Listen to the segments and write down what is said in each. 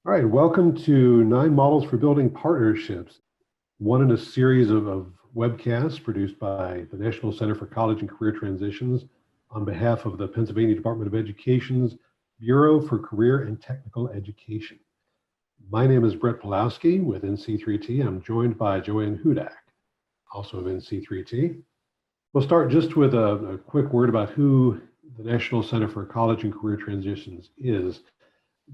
All right, welcome to 9 Models for Building Partnerships, one in a series of webcasts produced by the National Center for College and Career Transitions on behalf of the Pennsylvania Department of Education's Bureau for Career and Technical Education. My name is Brett Pawlowski with NC3T. I'm joined by Joann Hudak, also of NC3T. We'll start just with a quick word about who the National Center for College and Career Transitions is.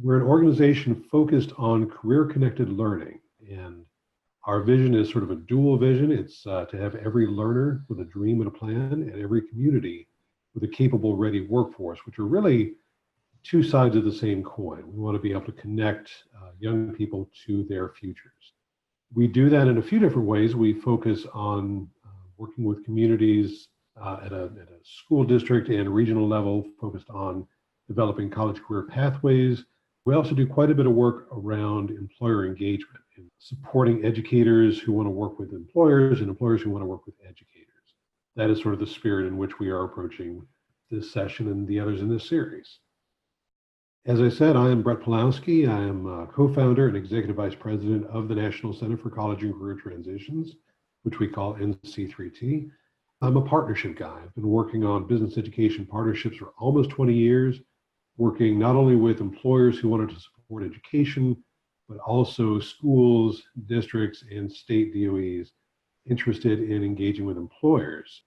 We're an organization focused on career-connected learning, and our vision is sort of a dual vision. It's to have every learner with a dream and a plan, and every community with a capable, ready workforce, which are really two sides of the same coin. We want to be able to connect young people to their futures. We do that in a few different ways. We focus on working with communities at a school district and regional level, focused on developing college career pathways. We also do quite a bit of work around employer engagement and supporting educators who want to work with employers and employers who want to work with educators. That is sort of the spirit in which we are approaching this session and the others in this series. As I said, I am Brett Pawlowski. I am co-founder and executive vice president of the National Center for College and Career Transitions, which we call NC3T. I'm a partnership guy. I've been working on business education partnerships for almost 20 years, working not only with employers who wanted to support education, but also schools, districts, and state DOEs interested in engaging with employers.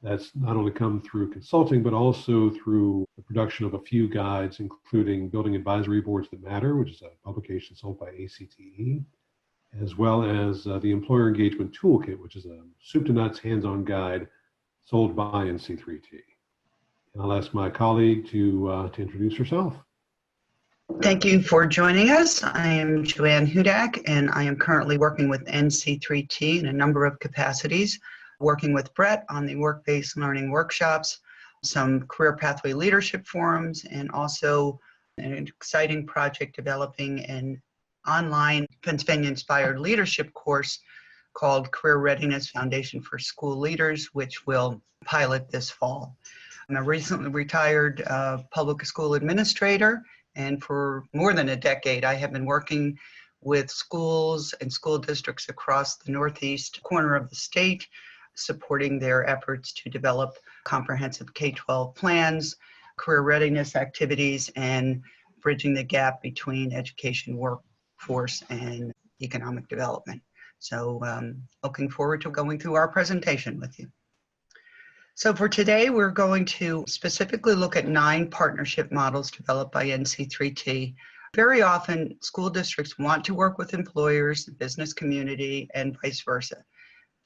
That's not only come through consulting, but also through the production of a few guides, including Building Advisory Boards That Matter, which is a publication sold by ACTE, as well as the Employer Engagement Toolkit, which is a soup to nuts hands-on guide sold by NC3T. And I'll ask my colleague to introduce herself. Thank you for joining us. I am Joann Hudak, and I am currently working with NC3T in a number of capacities, working with Brett on the work-based learning workshops, some career pathway leadership forums, and also an exciting project developing an online Pennsylvania-inspired leadership course called Career Readiness Foundation for School Leaders, which will pilot this fall. I'm a recently retired public school administrator, and for more than a decade, I have been working with schools and school districts across the northeast corner of the state, supporting their efforts to develop comprehensive K-12 plans, career readiness activities, and bridging the gap between education, workforce, and economic development. So looking forward to going through our presentation with you. So for today, we're going to specifically look at 9 partnership models developed by NC3T. Very often, school districts want to work with employers, the business community, and vice versa.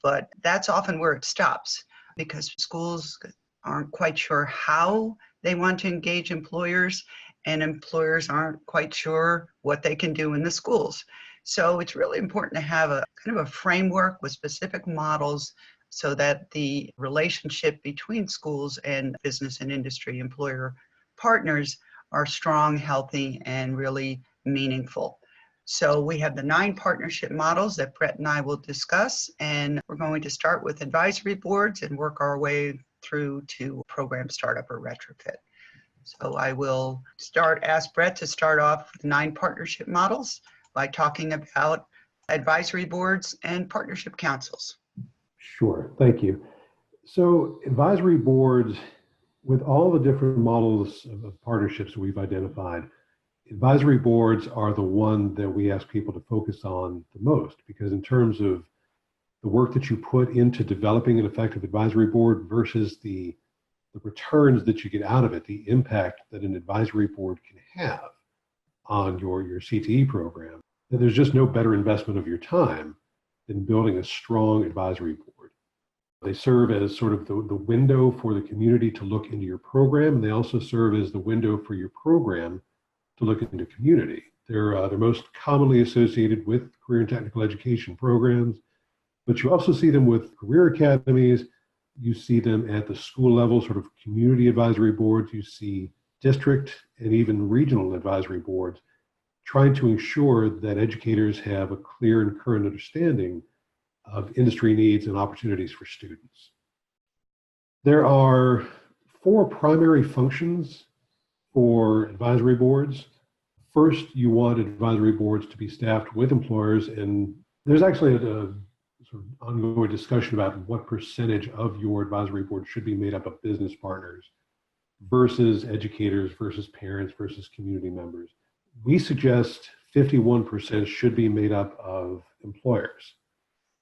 But that's often where it stops, because schools aren't quite sure how they want to engage employers, and employers aren't quite sure what they can do in the schools. So it's really important to have a kind of a framework with specific models so that the relationship between schools and business and industry employer partners are strong, healthy, and really meaningful. So we have the 9 partnership models that Brett and I will discuss, and we're going to start with advisory boards and work our way through to program startup or retrofit. So I will ask Brett to start off with 9 partnership models by talking about advisory boards and partnership councils. Sure, thank you. So advisory boards, with all the different models of partnerships we've identified, advisory boards are the one that we ask people to focus on the most, because in terms of the work that you put into developing an effective advisory board versus the returns that you get out of it, the impact that an advisory board can have on your CTE program, then there's just no better investment of your time than building a strong advisory board. They serve as sort of the window for the community to look into your program, and they also serve as the window for your program to look into community. They're most commonly associated with career and technical education programs, but you also see them with career academies. You see them at the school level, sort of community advisory boards. You see district and even regional advisory boards trying to ensure that educators have a clear and current understanding of industry needs and opportunities for students. There are 4 primary functions for advisory boards. First, you want advisory boards to be staffed with employers, and there's actually a sort of ongoing discussion about what percentage of your advisory board should be made up of business partners versus educators versus parents versus community members. We suggest 51% should be made up of employers.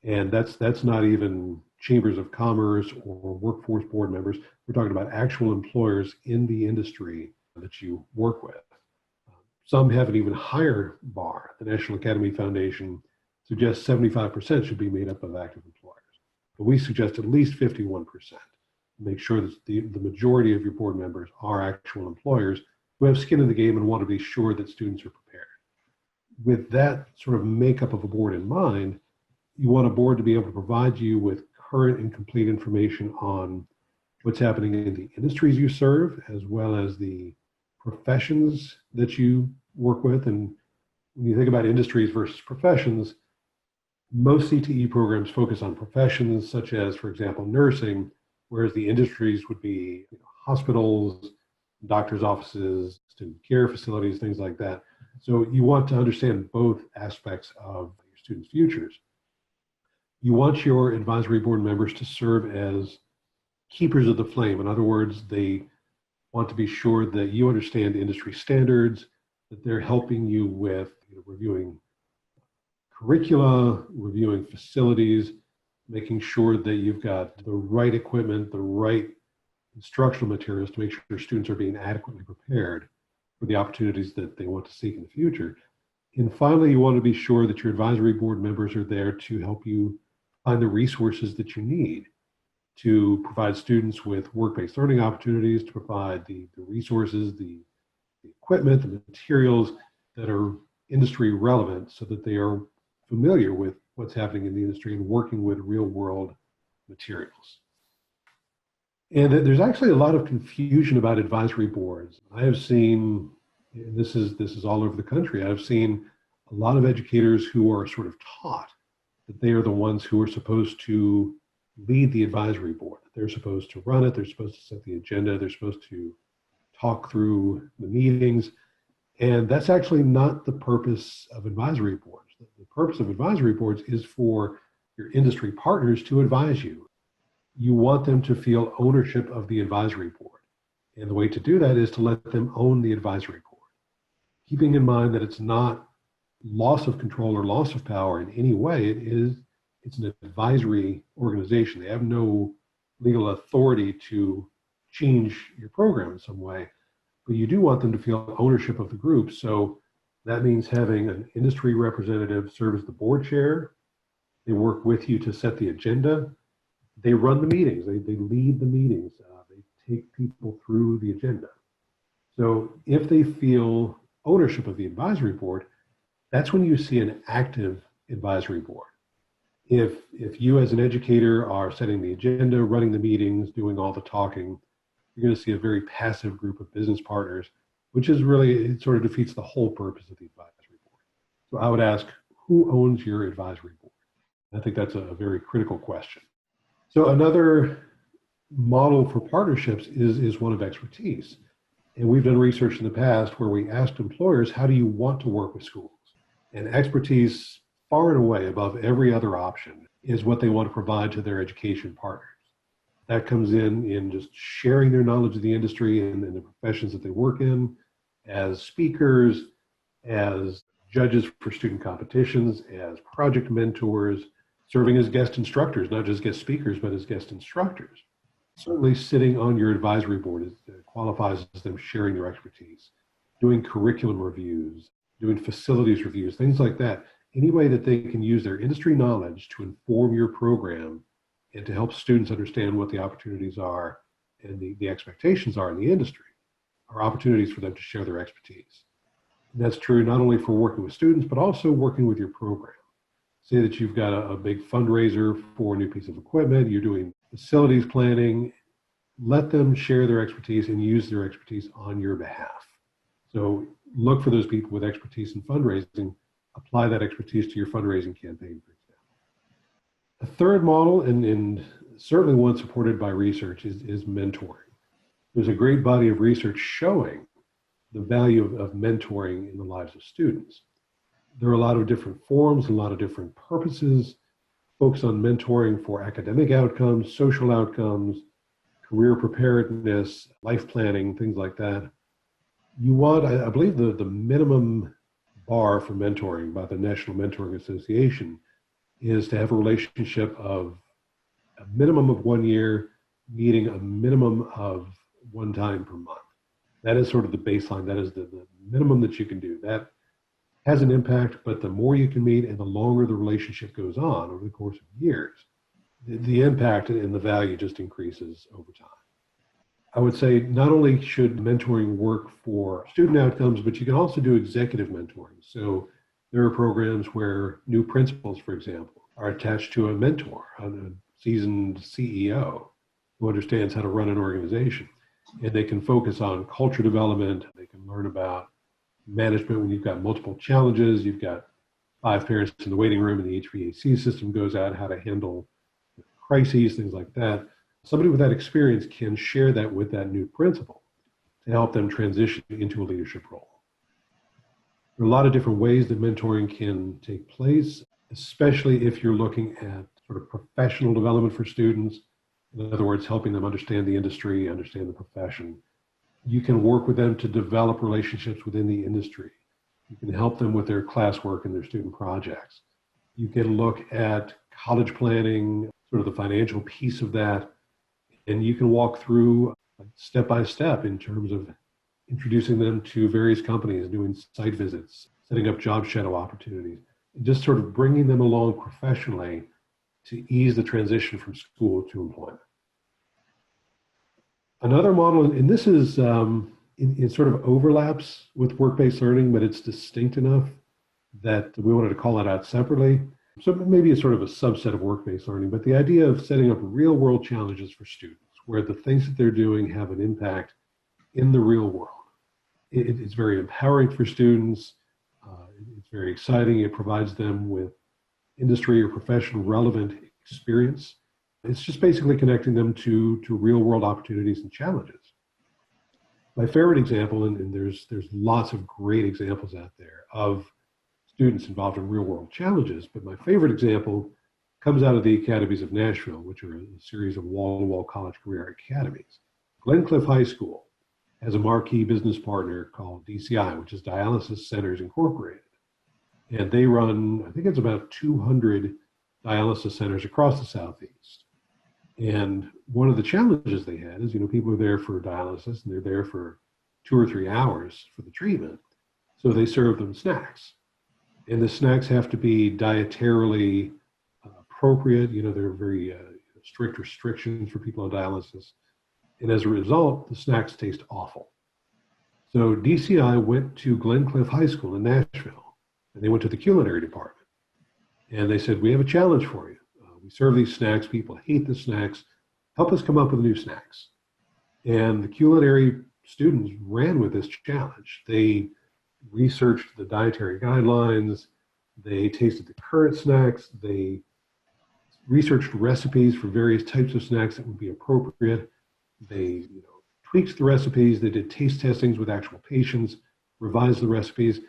And that's not even chambers of commerce or workforce board members. We're talking about actual employers in the industry that you work with. Some have an even higher bar. The National Academy Foundation suggests 75% should be made up of active employers. But we suggest at least 51%. Make sure that the majority of your board members are actual employers who have skin in the game and want to be sure that students are prepared. With that sort of makeup of a board in mind, you want a board to be able to provide you with current and complete information on what's happening in the industries you serve, as well as the professions that you work with. And when you think about industries versus professions, most CTE programs focus on professions such as, for example, nursing, whereas the industries would be hospitals, doctors' offices, student care facilities, things like that. So you want to understand both aspects of your students' futures. You want your advisory board members to serve as keepers of the flame. In other words, they want to be sure that you understand industry standards, that they're helping you with reviewing curricula, reviewing facilities, making sure that you've got the right equipment, the right instructional materials to make sure students are being adequately prepared for the opportunities that they want to seek in the future. And finally, you want to be sure that your advisory board members are there to help you find the resources that you need to provide students with work-based learning opportunities, to provide the resources, the equipment, the materials that are industry relevant so that they are familiar with what's happening in the industry and working with real-world materials. And there's actually a lot of confusion about advisory boards. I have seen, and this is all over the country, I've seen a lot of educators who are sort of taught that they are the ones who are supposed to lead the advisory board. They're supposed to run it, they're supposed to set the agenda, they're supposed to talk through the meetings. And that's actually not the purpose of advisory boards. The purpose of advisory boards is for your industry partners to advise you. You want them to feel ownership of the advisory board. And the way to do that is to let them own the advisory board, keeping in mind that it's not loss of control or loss of power in any way. It's an advisory organization. They have no legal authority to change your program in some way, but you do want them to feel ownership of the group. So that means having an industry representative serve as the board chair. They work with you to set the agenda. They run the meetings. They lead the meetings. They take people through the agenda. So if they feel ownership of the advisory board, that's when you see an active advisory board. If you as an educator are setting the agenda, running the meetings, doing all the talking, you're going to see a very passive group of business partners, which is really, it sort of defeats the whole purpose of the advisory board. So I would ask, who owns your advisory board? I think that's a very critical question. So another model for partnerships is one of expertise. And we've done research in the past where we asked employers, how do you want to work with schools? And expertise, far and away above every other option, is what they want to provide to their education partners. That comes in just sharing their knowledge of the industry and the professions that they work in, as speakers, as judges for student competitions, as project mentors, serving as guest instructors, not just guest speakers, but as guest instructors. Certainly sitting on your advisory board qualifies as them sharing their expertise, doing curriculum reviews, doing facilities reviews, things like that. Any way that they can use their industry knowledge to inform your program and to help students understand what the opportunities are and the expectations are in the industry are opportunities for them to share their expertise. And that's true not only for working with students, but also working with your program. Say that you've got a big fundraiser for a new piece of equipment, you're doing facilities planning, let them share their expertise and use their expertise on your behalf. So look for those people with expertise in fundraising, apply that expertise to your fundraising campaign, for example. A third model, and certainly one supported by research, is mentoring. There's a great body of research showing the value of mentoring in the lives of students. There are a lot of different forms, a lot of different purposes. Focus on mentoring for academic outcomes, social outcomes, career preparedness, life planning, things like that. You want, I believe the minimum bar for mentoring by the National Mentoring Association is to have a relationship of a minimum of 1 year, meeting a minimum of one time per month. That is sort of the baseline. That is the minimum that you can do. That has an impact, but the more you can meet and the longer the relationship goes on over the course of years, the impact and the value just increases over time. I would say not only should mentoring work for student outcomes, but you can also do executive mentoring. So there are programs where new principals, for example, are attached to a mentor, a seasoned CEO who understands how to run an organization. And they can focus on culture development. They can learn about management when you've got multiple challenges. You've got 5 parents in the waiting room and the HVAC system goes out, how to handle crises, things like that. Somebody with that experience can share that with that new principal to help them transition into a leadership role. There are a lot of different ways that mentoring can take place, especially if you're looking at sort of professional development for students. In other words, helping them understand the industry, understand the profession. You can work with them to develop relationships within the industry. You can help them with their classwork and their student projects. You can look at college planning, sort of the financial piece of that, and you can walk through step by step in terms of introducing them to various companies, doing site visits, setting up job shadow opportunities, and just sort of bringing them along professionally to ease the transition from school to employment. Another model, and this is, it sort of overlaps with work-based learning, but it's distinct enough that we wanted to call it out separately. So maybe it's sort of a subset of work-based learning, but the idea of setting up real-world challenges for students where the things that they're doing have an impact in the real world. It's very empowering for students. It's very exciting. It provides them with industry or professional relevant experience. It's just basically connecting them to real-world opportunities and challenges. My favorite example, and there's lots of great examples out there of students involved in real-world challenges, but my favorite example comes out of the Academies of Nashville, which are a series of wall-to-wall college career academies. Glencliff High School has a marquee business partner called DCI, which is Dialysis Centers Incorporated. And they run, I think it's about 200 dialysis centers across the Southeast. And one of the challenges they had is, people are there for dialysis and they're there for 2 or 3 hours for the treatment. So they serve them snacks. And the snacks have to be dietarily appropriate. There are very strict restrictions for people on dialysis. And as a result, the snacks taste awful. So DCI went to Glencliff High School in Nashville, and they went to the culinary department. And they said, we have a challenge for you. We serve these snacks. People hate the snacks. Help us come up with new snacks. And the culinary students ran with this challenge. They researched the dietary guidelines. They tasted the current snacks. They researched recipes for various types of snacks that would be appropriate. They tweaked the recipes. They did taste testings with actual patients, revised the recipes,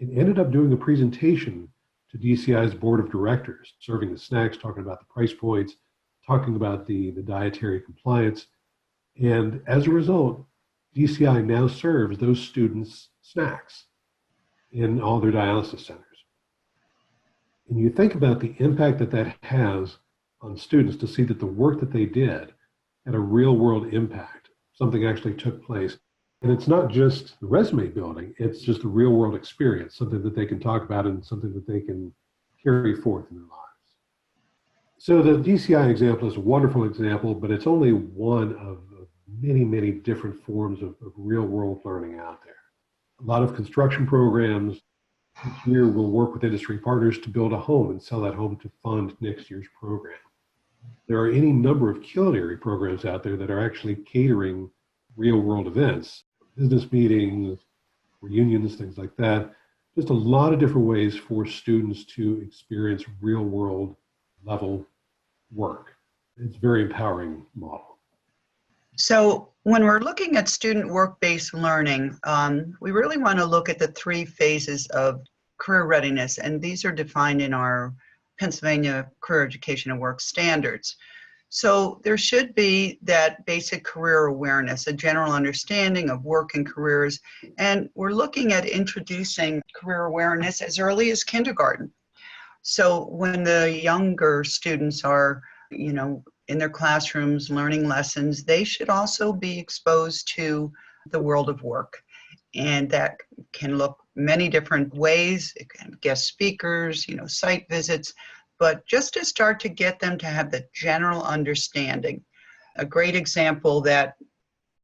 and ended up doing a presentation to DCI's board of directors, serving the snacks, talking about the price points, talking about the dietary compliance. And as a result, DCI now serves those students snacks in all their dialysis centers. And you think about the impact that has on students to see that the work that they did had a real world impact. Something actually took place. And it's not just the resume building, it's just a real world experience, something that they can talk about and something that they can carry forth in their lives. So the DCI example is a wonderful example, but it's only one of many, many different forms of real world learning out there. A lot of construction programs here will work with industry partners to build a home and sell that home to fund next year's program. There are any number of culinary programs out there that are actually catering real world events, business meetings, reunions, things like that. Just a lot of different ways for students to experience real world level work. It's a very empowering model. So when we're looking at student work-based learning, we really want to look at the three phases of career readiness, and these are defined in our Pennsylvania Career Education and Work Standards. So there should be that basic career awareness, a general understanding of work and careers, and we're looking at introducing career awareness as early as kindergarten. So when the younger students are, in their classrooms learning lessons, they should also be exposed to the world of work. And that can look many different ways. It can be guest speakers, site visits, but just to start to get them to have the general understanding. A great example that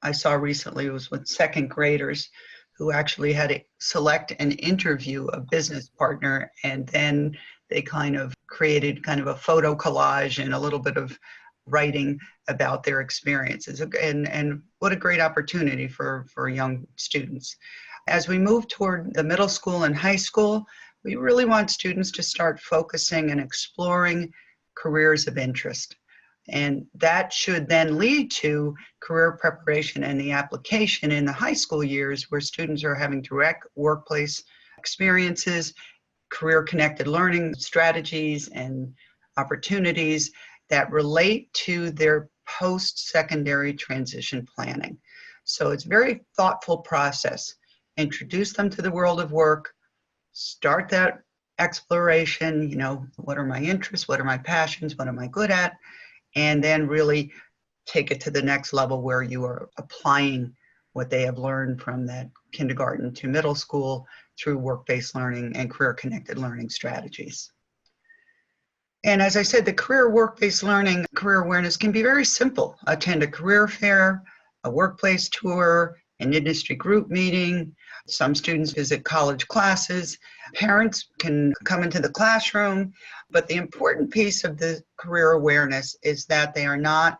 I saw recently was with second graders who actually had to select and interview a business partner, and then they kind of created kind of a photo collage and a little bit of writing about their experiences. And what a great opportunity for young students. As we move toward the middle school and high school, we really want students to start focusing and exploring careers of interest. And that should then lead to career preparation and the application in the high school years where students are having direct workplace experiences, career-connected learning strategies and opportunities that relate to their post-secondary transition planning. So it's a very thoughtful process. Introduce them to the world of work, start that exploration, what are my interests, what are my passions, what am I good at, and then really take it to the next level where you are applying what they have learned from that kindergarten to middle school through work-based learning and career-connected learning strategies. And as I said, the career work-based learning, career awareness can be very simple. Attend a career fair, a workplace tour, an industry group meeting. Some students visit college classes. Parents can come into the classroom. But the important piece of the career awareness is that they are not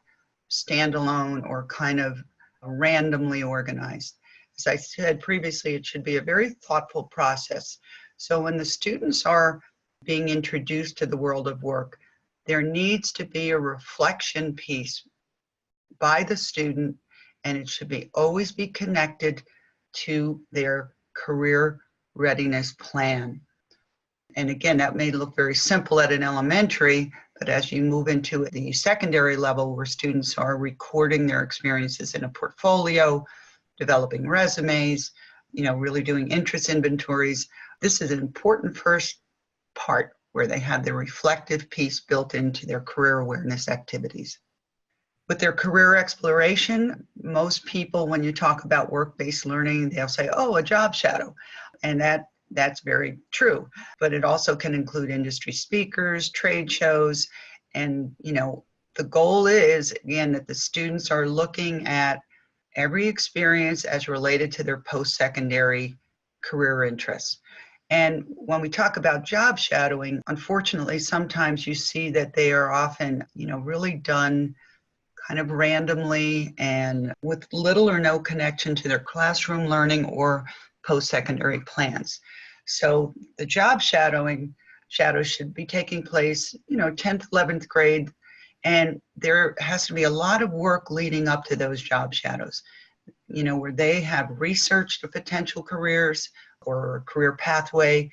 standalone or kind of randomly organized. As I said previously, it should be a very thoughtful process. So when the students are being introduced to the world of work, there needs to be a reflection piece by the student, and it should always be connected to their career readiness plan. And again, that may look very simple at an elementary, but as you move into the secondary level where students are recording their experiences in a portfolio, developing resumes, really doing interest inventories, this is an important first part where they have the reflective piece built into their career awareness activities. With their career exploration, most people, when you talk about work-based learning, they'll say, oh, a job shadow. And that's very true. But it also can include industry speakers, trade shows. And, the goal is, again, that the students are looking at every experience as related to their post-secondary career interests. And when we talk about job shadowing, unfortunately, sometimes you see that they are often, really done kind of randomly and with little or no connection to their classroom learning or post-secondary plans. So the job shadows should be taking place, 10th, 11th grade, and there has to be a lot of work leading up to those job shadows, where they have researched the potential careers or career pathway,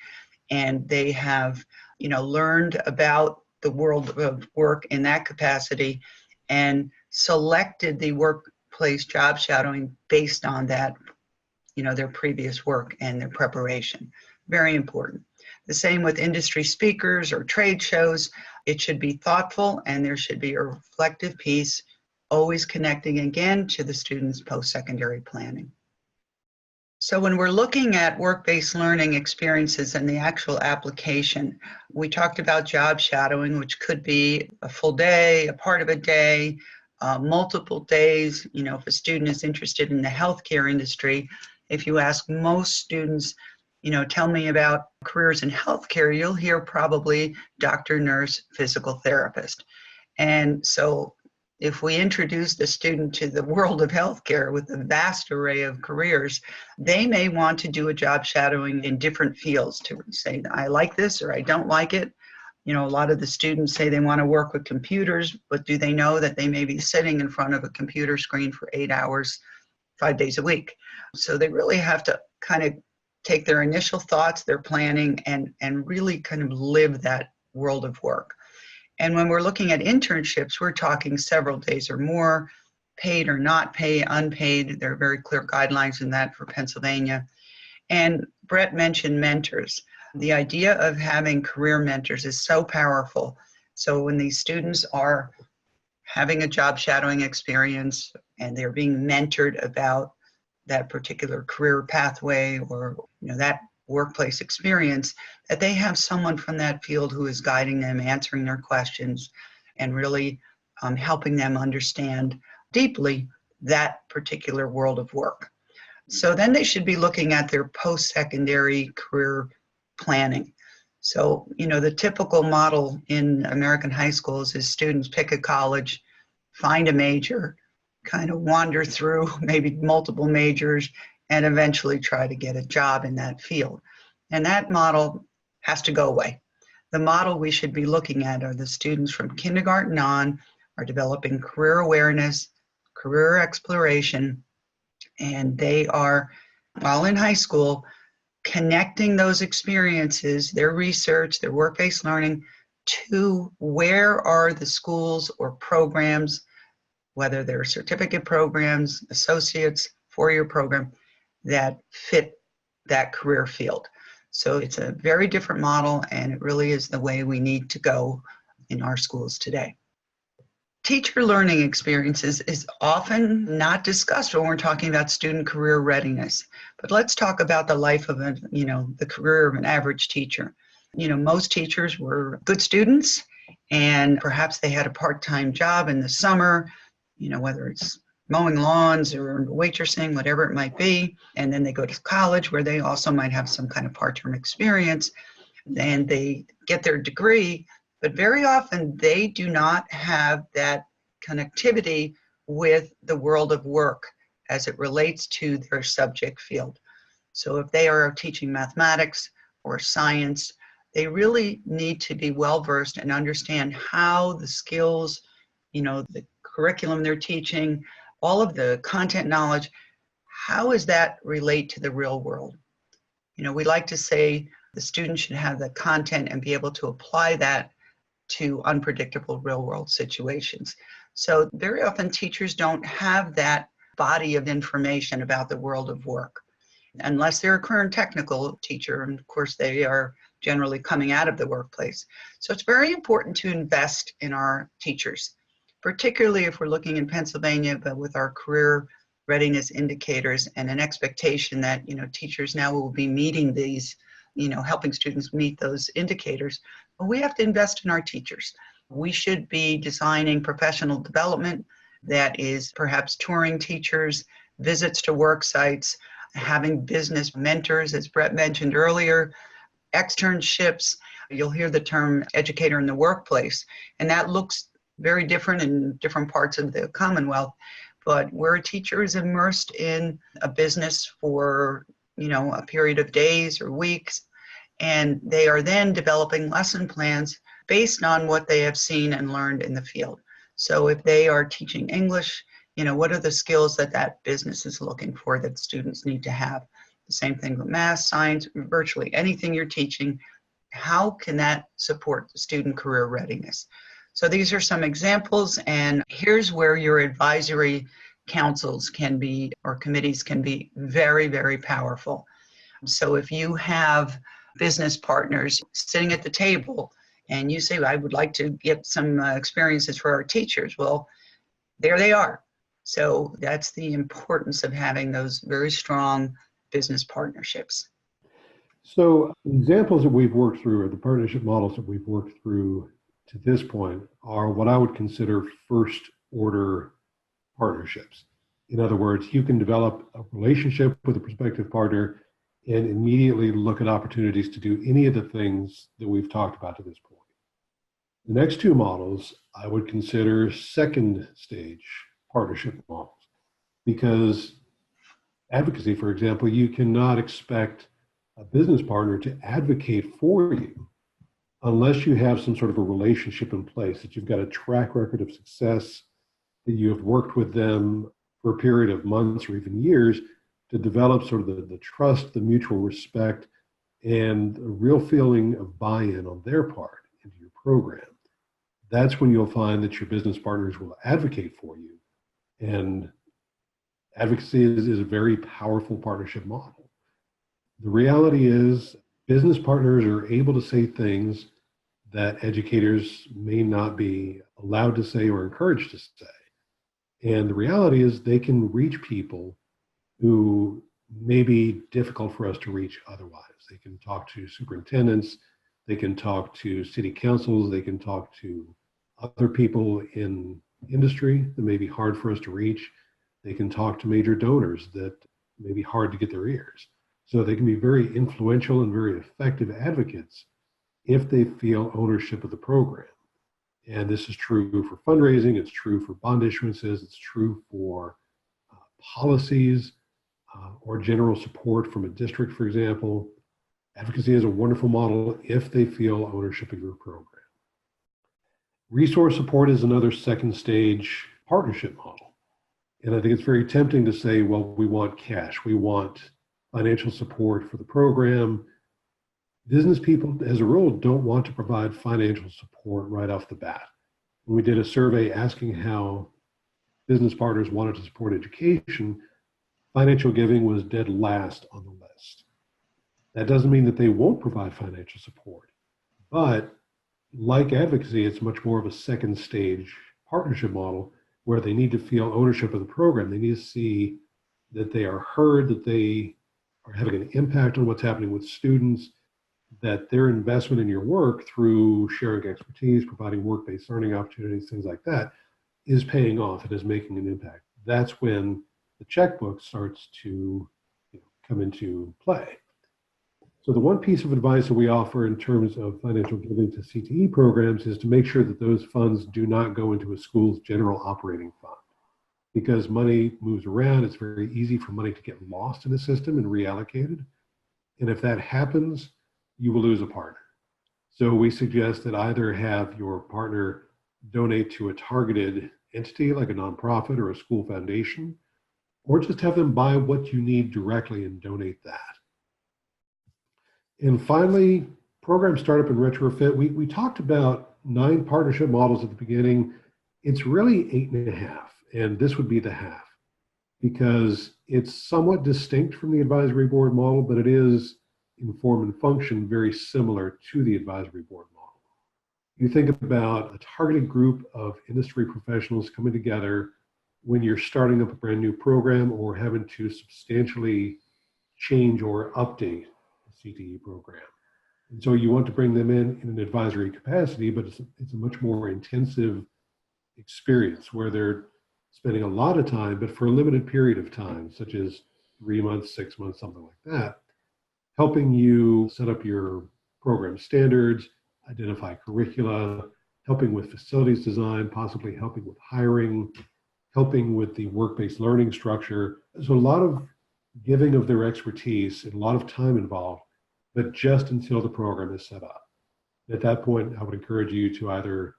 and they have, learned about the world of work in that capacity and selected the workplace job shadowing based on that, their previous work and their preparation. Very important. The same with industry speakers or trade shows. It should be thoughtful and there should be a reflective piece, always connecting again to the student's post-secondary planning. So when we're looking at work-based learning experiences and the actual application, we talked about job shadowing, which could be a full day, a part of a day, multiple days. If a student is interested in the healthcare industry, if you ask most students, tell me about careers in healthcare, you'll hear probably doctor, nurse, physical therapist. And so if we introduce the student to the world of healthcare with a vast array of careers, they may want to do a job shadowing in different fields to say, I like this or I don't like it. A lot of the students say they want to work with computers, but do they know that they may be sitting in front of a computer screen for 8 hours, 5 days a week? So they really have to kind of take their initial thoughts, their planning, and really kind of live that world of work. And when we're looking at internships, we're talking several days or more, paid or not paid, unpaid. There are very clear guidelines in that for Pennsylvania. And Brett mentioned mentors. The idea of having career mentors is so powerful. So when these students are having a job shadowing experience and they're being mentored about that particular career pathway or that workplace experience, that they have someone from that field who is guiding them, answering their questions, and really helping them understand deeply that particular world of work. So then they should be looking at their post-secondary career planning. So, the typical model in American high schools is students pick a college, find a major, kind of wander through maybe multiple majors, and eventually try to get a job in that field. And that model has to go away. The model we should be looking at are the students from kindergarten on are developing career awareness, career exploration, and they are, while in high school, connecting those experiences, their research, their work-based learning, to where are the schools or programs, whether they're certificate programs, associates, four-year program, that fit that career field. So it's a very different model, and it really is the way we need to go in our schools today. Teacher learning experiences is often not discussed when we're talking about student career readiness. But let's talk about the life of the career of an average teacher. Most teachers were good students, and perhaps they had a part-time job in the summer, whether it's mowing lawns or waitressing, whatever it might be. And then they go to college where they also might have some kind of part-time experience, and they get their degree. But very often they do not have that connectivity with the world of work as it relates to their subject field. So if they are teaching mathematics or science, they really need to be well-versed and understand how the skills, the curriculum they're teaching, all of the content knowledge, how does that relate to the real world? We like to say the student should have the content and be able to apply that to unpredictable real-world situations. So very often teachers don't have that body of information about the world of work, unless they're a current technical teacher, and of course they are generally coming out of the workplace. So it's very important to invest in our teachers, particularly if we're looking in Pennsylvania, but with our career readiness indicators and an expectation that, teachers now will be meeting these, helping students meet those indicators. But we have to invest in our teachers. We should be designing professional development that is perhaps touring teachers, visits to work sites, having business mentors, as Brett mentioned earlier, externships. You'll hear the term educator in the workplace, and that looks very different in different parts of the Commonwealth. But where a teacher is immersed in a business for, a period of days or weeks, and they are then developing lesson plans based on what they have seen and learned in the field. So if they are teaching English, what are the skills that business is looking for that students need to have? The same thing with math, science, virtually anything you're teaching. How can that support student career readiness? So these are some examples, and here's where your advisory councils can be, or committees can be, very, very powerful. So if you have business partners sitting at the table and you say, I would like to get some experiences for our teachers, well, there they are. So that's the importance of having those very strong business partnerships. So examples that we've worked through, or the partnership models that we've worked through to this point, are what I would consider first order partnerships. In other words, you can develop a relationship with a prospective partner and immediately look at opportunities to do any of the things that we've talked about to this point. The next two models I would consider second stage partnership models, because advocacy, for example, you cannot expect a business partner to advocate for you unless you have some sort of a relationship in place, that you've got a track record of success, that you have worked with them for a period of months or even years to develop sort of the trust, the mutual respect, and a real feeling of buy-in on their part into your program. That's when you'll find that your business partners will advocate for you. And advocacy is a very powerful partnership model. The reality is business partners are able to say things that educators may not be allowed to say or encouraged to say. And the reality is they can reach people who may be difficult for us to reach otherwise. They can talk to superintendents, they can talk to city councils, they can talk to other people in industry that may be hard for us to reach. They can talk to major donors that may be hard to get their ears. So they can be very influential and very effective advocates if they feel ownership of the program. And this is true for fundraising, it's true for bond issuances, it's true for policies or general support from a district, for example. Advocacy is a wonderful model if they feel ownership of your program. Resource support is another second stage partnership model. And I think it's very tempting to say, well, we want cash, we want financial support for the program. Business people, as a rule, don't want to provide financial support right off the bat. When we did a survey asking how business partners wanted to support education, financial giving was dead last on the list. That doesn't mean that they won't provide financial support, but like advocacy, it's much more of a second stage partnership model where they need to feel ownership of the program. They need to see that they are heard, that they are having an impact on what's happening with students, that their investment in your work through sharing expertise, providing work-based learning opportunities, things like that, is paying off and is making an impact. That's when the checkbook starts to come into play. So the one piece of advice that we offer in terms of financial giving to CTE programs is to make sure that those funds do not go into a school's general operating fund. Because money moves around, it's very easy for money to get lost in the system and reallocated. And if that happens, you will lose a partner. So we suggest that either have your partner donate to a targeted entity like a nonprofit or a school foundation, or just have them buy what you need directly and donate that. And finally, program startup and retrofit. We talked about 9 partnership models at the beginning. It's really 8.5, and this would be the half, because it's somewhat distinct from the advisory board model, but it is in form and function very similar to the advisory board model. You think about a targeted group of industry professionals coming together when you're starting up a brand new program or having to substantially change or update a CTE program. And so you want to bring them in an advisory capacity, but it's a much more intensive experience where they're spending a lot of time, but for a limited period of time, such as 3 months, 6 months, something like that, helping you set up your program standards, identify curricula, helping with facilities design, possibly helping with hiring, helping with the work-based learning structure. There's a lot of giving of their expertise and a lot of time involved, but just until the program is set up. At that point, I would encourage you to either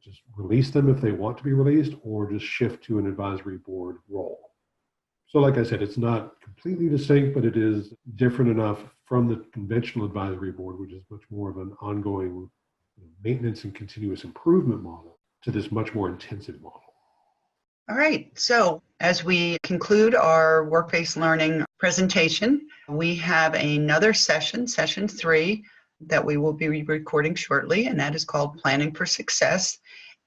just release them if they want to be released, or just shift to an advisory board role. So like I said, it's not completely distinct, but it is different enough from the conventional advisory board, which is much more of an ongoing maintenance and continuous improvement model, to this much more intensive model. All right, so as we conclude our work-based learning presentation, we have another session, session 3, that we will be recording shortly, and that is called Planning for Success.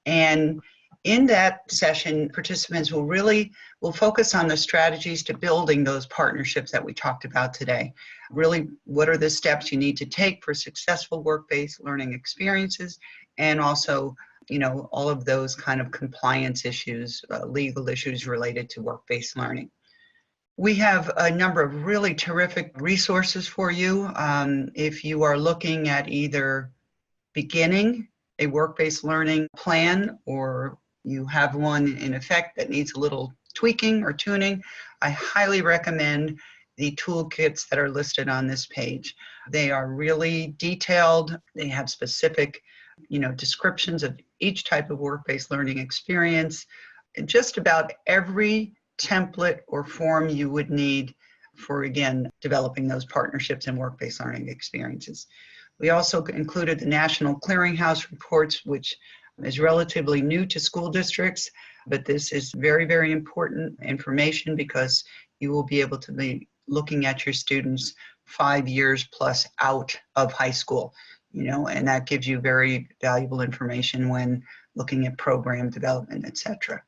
And in that session, participants will focus on the strategies to building those partnerships that we talked about today. Really, what are the steps you need to take for successful work-based learning experiences, and also, all of those kind of compliance issues, legal issues related to work-based learning. We have a number of really terrific resources for you. If you are looking at either beginning a work-based learning plan, or you have one in effect that needs a little tweaking or tuning, I highly recommend the toolkits that are listed on this page. They are really detailed. They have specific, descriptions of each type of work-based learning experience, and just about every template or form you would need for, again, developing those partnerships and work-based learning experiences. We also included the National Clearinghouse reports, which is relatively new to school districts, but this is very, very important information because you will be able to be looking at your students 5 years plus out of high school, and that gives you very valuable information when looking at program development, etc.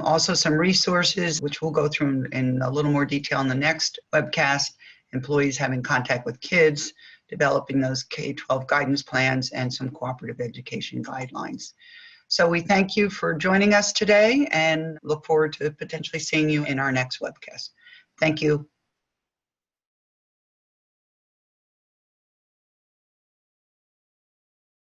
Also some resources, which we'll go through in a little more detail in the next webcast: employees having contact with kids, developing those K-12 guidance plans, and some cooperative education guidelines. So we thank you for joining us today and look forward to potentially seeing you in our next webcast. Thank you.